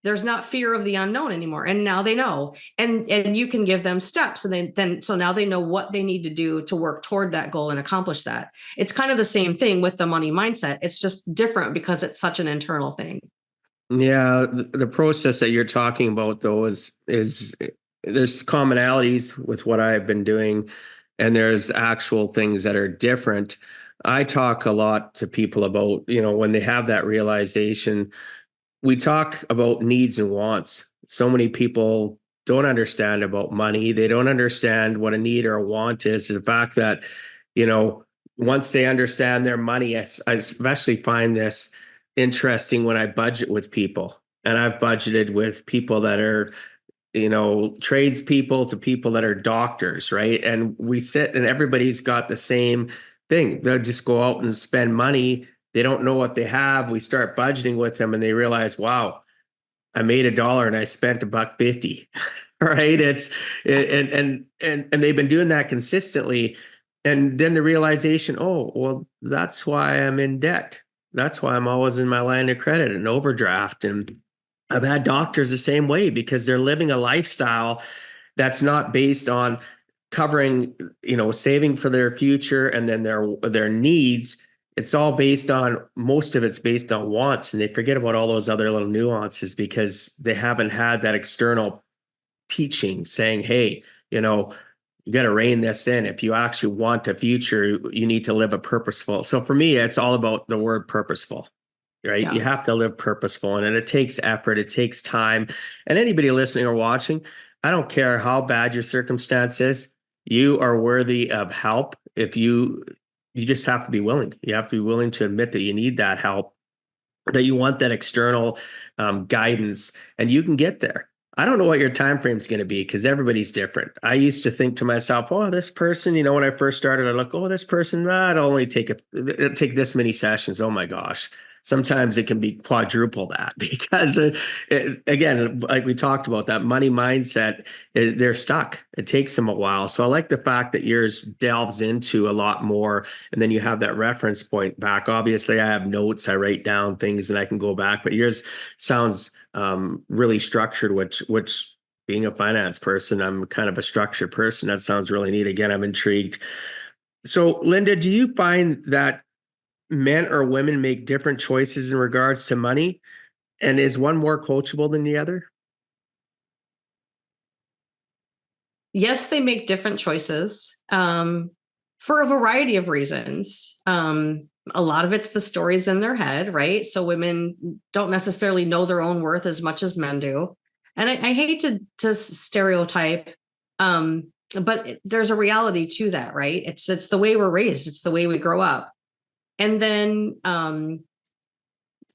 There's not fear of the unknown anymore. And now they know. And you can give them steps. And so now they know what they need to do to work toward that goal and accomplish that. It's kind of the same thing with the money mindset. It's just different because it's such an internal thing. Yeah, the process that you're talking about, though, is there's commonalities with what I've been doing, and there's actual things that are different. I talk a lot to people about, when they have that realization, we talk about needs and wants. So many people don't understand about money. They don't understand what a need or a want is. The fact that, you know, once they understand their money, I especially find this interesting when I budget with people. And I've budgeted with people that are, tradespeople to people that are doctors, right? And we sit and everybody's got the same thing. They'll just go out and spend money. They don't know what they have. We start budgeting with them and they realize, wow, I made $1 and I spent $1.50. Right. And they've been doing that consistently. And then the realization, oh, well, that's why I'm in debt. That's why I'm always in my line of credit and overdraft. And I've had doctors the same way because they're living a lifestyle that's not based on covering, saving for their future and then their needs. It's all based on, most of it's based on wants, and they forget about all those other little nuances because they haven't had that external teaching saying, hey, you got to rein this in. If you actually want a future, you need to live a purposeful. So for me, it's all about the word purposeful, right? Yeah. You have to live purposeful, and it takes effort. It takes time. And anybody listening or watching, I don't care how bad your circumstance is, you are worthy of help. If you just have to be willing. You have to be willing to admit that you need that help, that you want that external guidance, and you can get there. I don't know what your time frame is going to be because everybody's different. I used to think to myself, oh, this person, when I first started, I look, oh, this person, it'll only it'll take this many sessions. Oh my gosh. Sometimes it can be quadruple that because again, like we talked about, that money mindset, they're stuck. It takes them a while. So I like the fact that yours delves into a lot more. And then you have that reference point back. Obviously I have notes, I write down things and I can go back, but yours sounds really structured, which being a finance person, I'm kind of a structured person. That sounds really neat. Again, I'm intrigued. So, Linda, do you find that men or women make different choices in regards to money? And is one more coachable than the other? Yes, they make different choices for a variety of reasons. A lot of it's the stories in their head, right? So women don't necessarily know their own worth as much as men do. And I hate to stereotype, but there's a reality to that, right? It's the way we're raised, it's the way we grow up. And then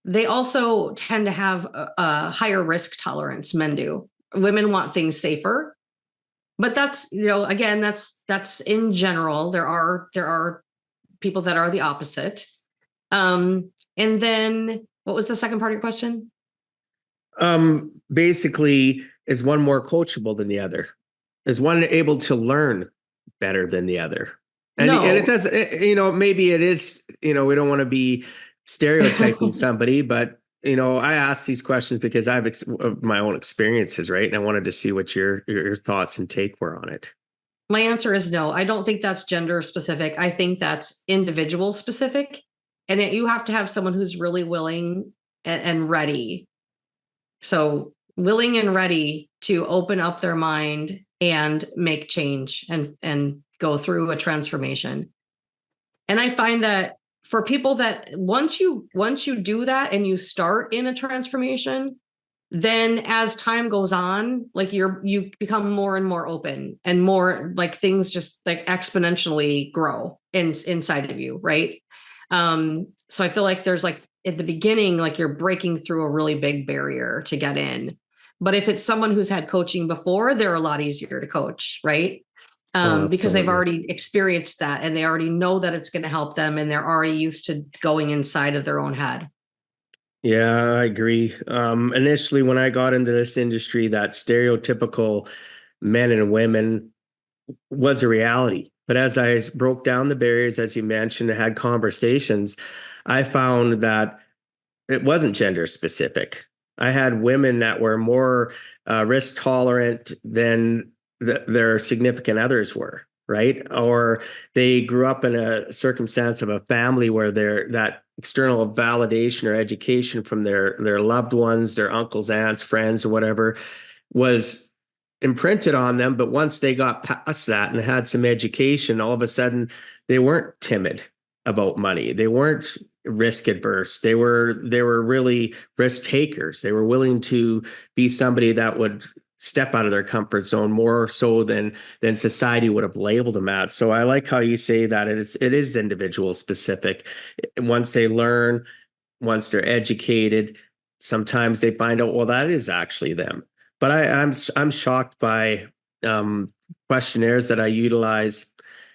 they also tend to have a higher risk tolerance, men do. Women want things safer, but that's, again, that's in general. There are people that are the opposite. And then what was the second part of your question? Basically, is one more coachable than the other? Is one able to learn better than the other? And it No. does, maybe it is, we don't want to be stereotyping somebody, but I ask these questions because I have my own experiences, right? And I wanted to see what your thoughts and take were on it. My answer is no. I don't think that's gender specific. I think that's individual specific. And you have to have someone who's really willing and ready. So willing and ready to open up their mind and make change and go through a transformation. And I find that for people that once you do that and you start in a transformation, then as time goes on, like you become more and more open and more like things just like exponentially grow inside of you, right? So I feel like there's like at the beginning, like you're breaking through a really big barrier to get in. But if it's someone who's had coaching before, they're a lot easier to coach, right? Oh, Because they've absolutely. already experienced that and they already know that it's going to help them and they're already used to going inside of their own head. Yeah, I agree. Initially, when I got into this industry, that stereotypical men and women was a reality. But as I broke down the barriers, as you mentioned, and had conversations, I found that it wasn't gender specific. I had women that were more risk tolerant than their significant others were, right? Or they grew up in a circumstance of a family where that external validation or education from their loved ones, their uncles, aunts, friends, or whatever was imprinted on them. But once they got past that and had some education, all of a sudden they weren't timid about money. They weren't risk adverse. They were really risk takers. They were willing to be somebody that would step out of their comfort zone more so than society would have labeled them at. So I like how you say that it is individual specific. Once they learn, once they're educated, sometimes they find out, well, that is actually them. But I'm shocked by um, questionnaires that I utilize,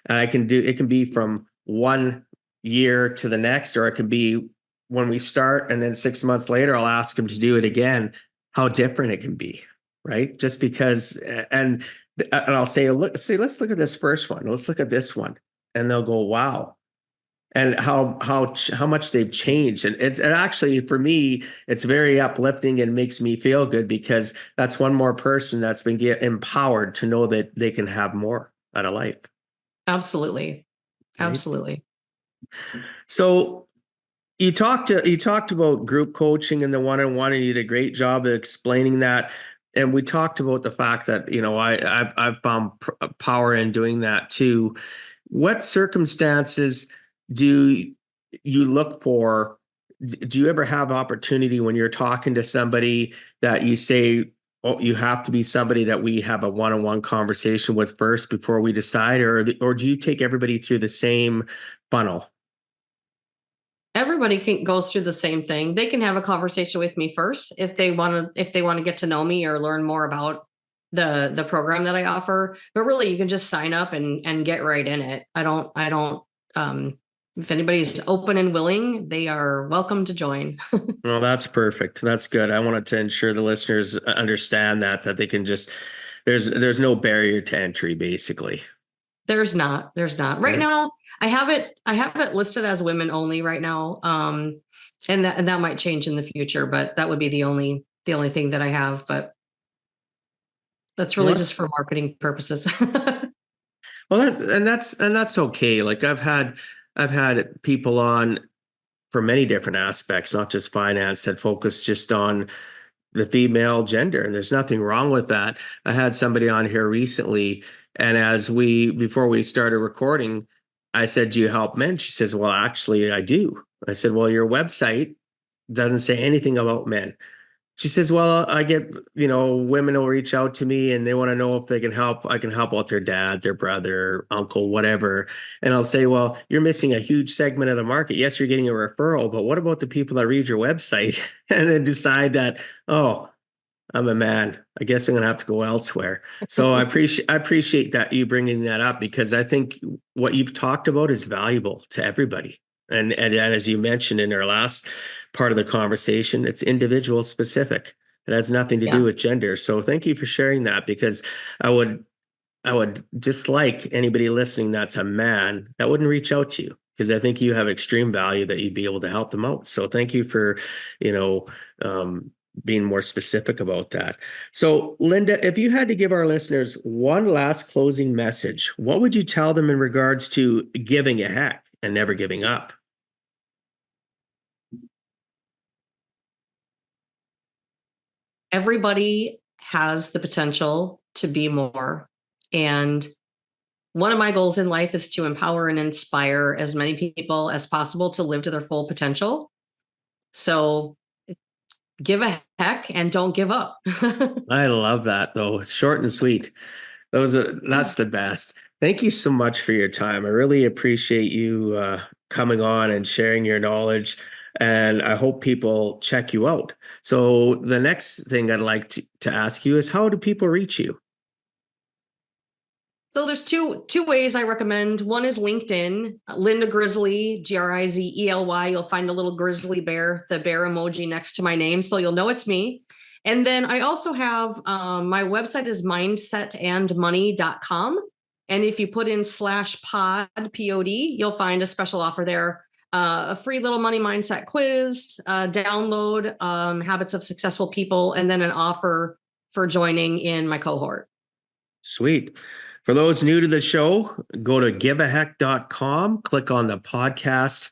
and it can be from 1 year to the next, or it can be when we start and then 6 months later, I'll ask them to do it again. How different it can be, right? Just because, and I'll say, let's look at this first one. Let's look at this one, and they'll go, wow, and how much they've changed. And it actually, for me, it's very uplifting and makes me feel good because that's one more person that's been empowered to know that they can have more out of life. Absolutely. Right. Absolutely. So you talked about group coaching and the one-on-one, and you did a great job of explaining that. And we talked about the fact that I've found power in doing that too. What circumstances do you look for? Do you ever have opportunity when you're talking to somebody that you say, oh, you have to be somebody that we have a one-on-one conversation with first before we decide, or do you take everybody through the same funnel? Everybody goes through the same thing. They can have a conversation with me first if they want to get to know me or learn more about the program that I offer. But really you can just sign up and get right in it. I don't if anybody's open and willing, they are welcome to join. Well, that's perfect. That's good. I wanted to ensure the listeners understand that they can just there's no barrier to entry, basically. There's not right Right. now. I have it listed as women only right now. And that might change in the future, but that would be the only the only thing that I have, but that's really Well, just for marketing purposes. that's okay. Like I've had people on for many different aspects, not just finance, that focus just on the female gender, and there's nothing wrong with that. I had somebody on here recently, and before we started recording, I said, "Do you help men?" She says, "Well, actually, I do." I said, "Well, your website doesn't say anything about men." She says, "Well, I get, women will reach out to me and they want to know if they can help. I can help out their dad, their brother, uncle, whatever." And I'll say, "Well, you're missing a huge segment of the market. Yes, you're getting a referral, but what about the people that read your website and then decide that, oh, I'm a man, I guess I'm gonna have to go elsewhere." So I appreciate that you bringing that up, because I think what you've talked about is valuable to everybody. And as you mentioned in our last part of the conversation, it's individual specific. It has nothing to do Yeah. with gender. So thank you for sharing that, because I would I would dislike anybody listening that's a man that wouldn't reach out to you, because I think you have extreme value that you'd be able to help them out. So thank you for, you know, um, being more specific about that. So, Linda, if you had to give our listeners one last closing message, what would you tell them in regards to giving a heck and never giving up? Everybody has the potential to be more. And one of my goals in life is to empower and inspire as many people as possible to live to their full potential. So give a heck and don't give up. I love that, though. It's short and sweet. That's the best. Thank you so much for your time. I really appreciate you coming on and sharing your knowledge. And I hope people check you out. So the next thing I'd like to ask you is, how do people reach you? So there's two ways I recommend. One is LinkedIn, Linda Grizely, Grizely. You'll find a little grizzly bear, the bear emoji next to my name, so you'll know it's me. And then I also have my website is mindsetandmoney.com. And if you put in /pod, P-O-D, you'll find a special offer there. A free little money mindset quiz, download habits of successful people, and then an offer for joining in my cohort. Sweet. For those new to the show, go to giveaheck.com, click on the podcast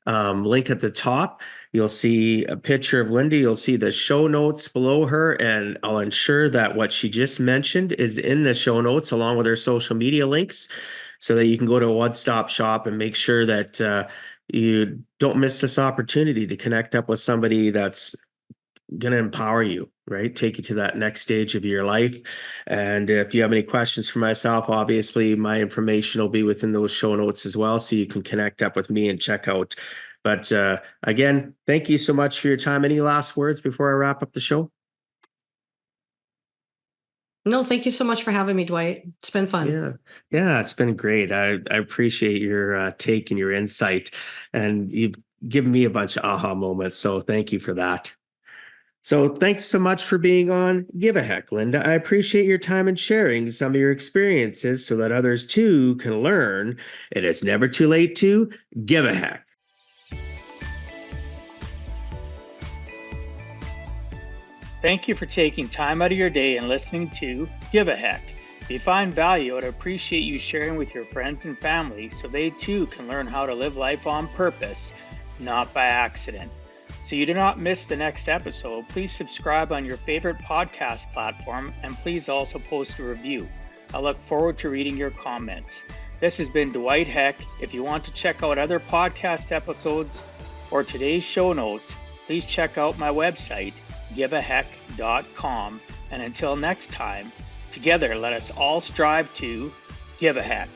link at the top. You'll see a picture of Linda. You'll see the show notes below her, and I'll ensure that what she just mentioned is in the show notes along with her social media links, so that you can go to a one-stop shop and make sure that you don't miss this opportunity to connect up with somebody that's going to empower you, right? Take you to that next stage of your life. And if you have any questions for myself, obviously my information will be within those show notes as well, so you can connect up with me and check out. But again, thank you so much for your time. Any last words before I wrap up the show? No, thank you so much for having me, Dwight. It's been fun. Yeah, it's been great. I appreciate your take and your insight, and you've given me a bunch of aha moments. So thank you for that. So thanks so much for being on Give a Heck, Linda. I appreciate your time and sharing some of your experiences so that others too can learn. It is never too late to give a heck. Thank you for taking time out of your day and listening to Give a Heck. If you find value, I'd appreciate you sharing with your friends and family so they too can learn how to live life on purpose, not by accident. So you do not miss the next episode, please subscribe on your favorite podcast platform, and please also post a review. I look forward to reading your comments. This has been Dwight Heck. If you want to check out other podcast episodes or today's show notes, please check out my website, giveaheck.com. And until next time, together let us all strive to give a heck.